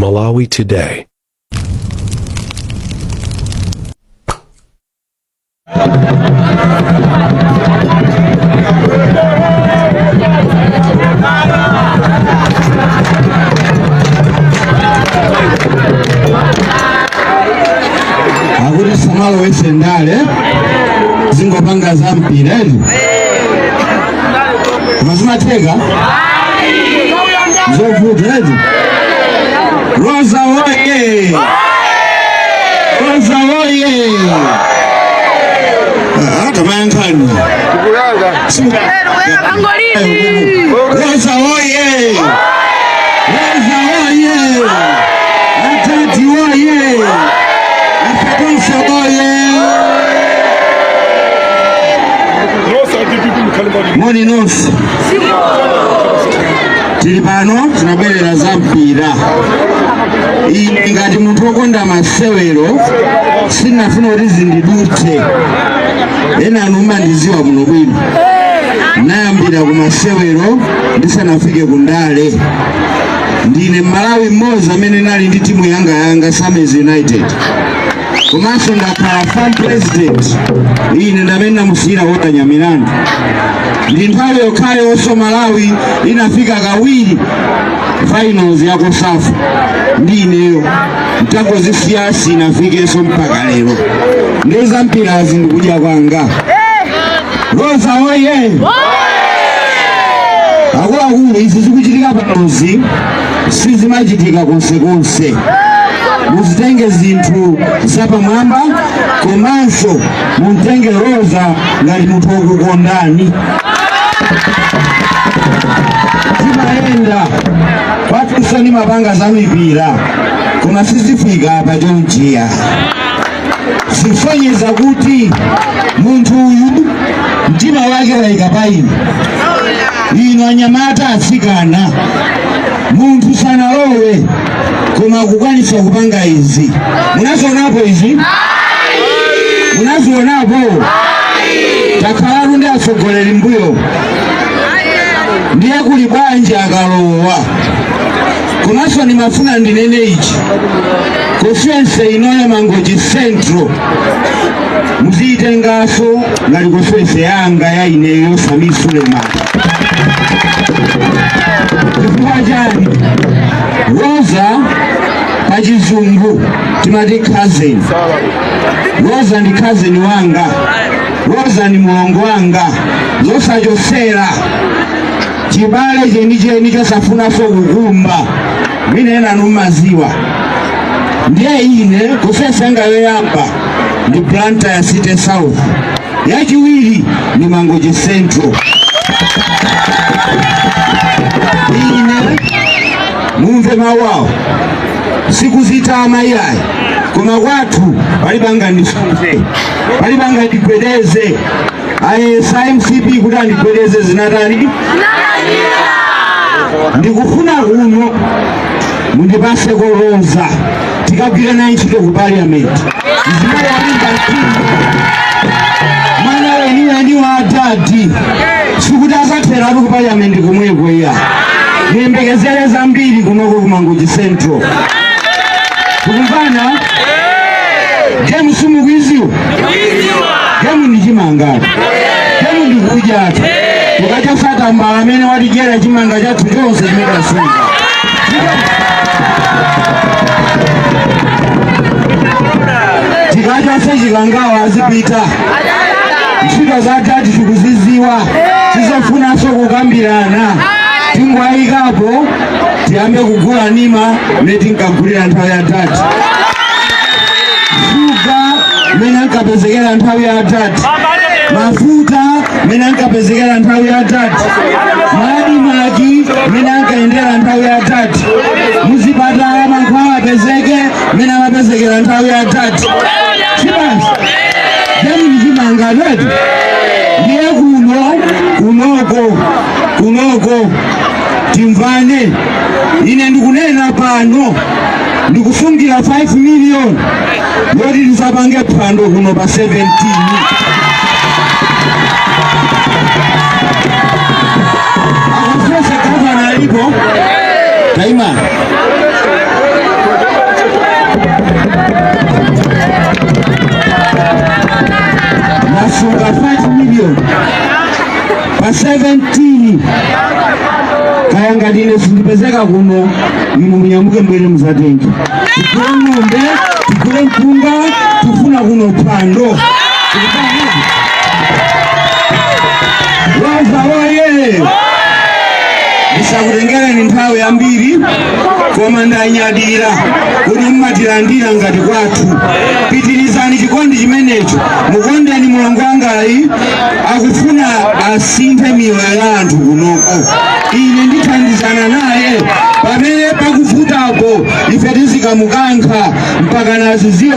Malawi Today. Aguri samalo wesendale zingopanga zampira mazimatega zovuta Rosa oye! Rosa oye! Hata mayankani Rosa oye! Rosa oye! Atati oye! Afekonsa oye! Moni nosi tilipano tinabwerera zampira ngati munthu wokonda masewero sinafuna kuti zindidutse ena anu mandiziwa muno bwino nayambira ku masewero ndisanafike ku ndale ndine Malawi mmodzi amene nali ndi timu yanga Summers United komanso ndakhala farm president ine ndamene namusiyira wotanya milandu ndi nthawi yokhale onso Malawi inafika kawiri finals ya Kosafu ndi ineyo mtangozisiya sinafikenso mpaka lero ndi zampira zindikudya kwanga Rosa oye! Akuluakulu izi zikuchitika panozi sizimachitika konsekonse muzitenge zinthu zapamwamba komanso mutenge Rosa ngati munthu wokukondani timayenda kwatunso ni mapanga za mipira koma sizifika pa chonchiya zisonyeza kuti munthu uyu mtima wake wayika pa ino anyamata atsikana munthu sanalowe koma kukwanisa kupanga izi munazionapo izi munazionapo takhala ndi atsogoleri mbuyo ndiye kuli bwanji akalowa komanso ndimafuna ndinene ichi constituency ino ya Mangochi Central muzitengaso ngati constituency yanga ya ineyo Sami Suleiman chifukwa chani Rosa pachizungu timati cousin. Rosa ndi cousin wanga, Rosa ni mulongo wanga, zosachosera chibale chenicheni chosafunaso kukumba mine ena numaziwa ndiye ine kusesanga yoyamba ndi planta ya City South, yachiwiri ni Mangochi Central. Ine mumve mawawo sikuzitama iyayi koma kwathu palibanga ndisunze palibanga ndipedeze ayesa MCP kuti andipedeze zinatani ndikufuna kuno mundipase Rosa tikagwira naye ntchito ku parliament mwana weniya ndi wa adadi sikuti asathera ku parliament komweko iya ndiyembekezere zambiri kunoko ku Mangochi Central tukumvana James mukwiziwa James ndi chimangati James ndi kujatu tukachosata mbala amene watigera chimanga chathu chonse chimetasunga tikachose chikangawa azipita ntchito za tati tikuziziwa tizofunaso kukambirana tingwayikapo tiyambe kugula nima meti nkagulira nthawi ya tati shuga mene ankapezekera nthawi ya tati mafuta mene ankapezekera nthawi ya tati madimaki mene ankaendera nthawi ya tati muzipatala mankhwala apezeke mene amapezekera nthawi ya tati chibasi James chimanga lwetu ndiye kunoko timvane ine ndikunena pano ndikufungira 5 million yoti tisapange phwando kuno pa 17 akufesa gavana alipo taima tasunga 5 million pa 17 kaya ngati ine sindipezeka kuno inu munyamuke mbwere muzatenge tigule ng'ombe tigule mpunga tifuna kuno phwando Waza oye ndisakutengereni nthawi yambiri koma ndanyadira kuti mmatilandira ngati kwathu. Pitirizani chikondi chimenecho, mukondeni mulongo wangayi akufuna asinthe miyoyo ya anthu kunoko. Ine ndithandizana naye pamene pakuvutapo ife tizikamukankha mpaka naziziwe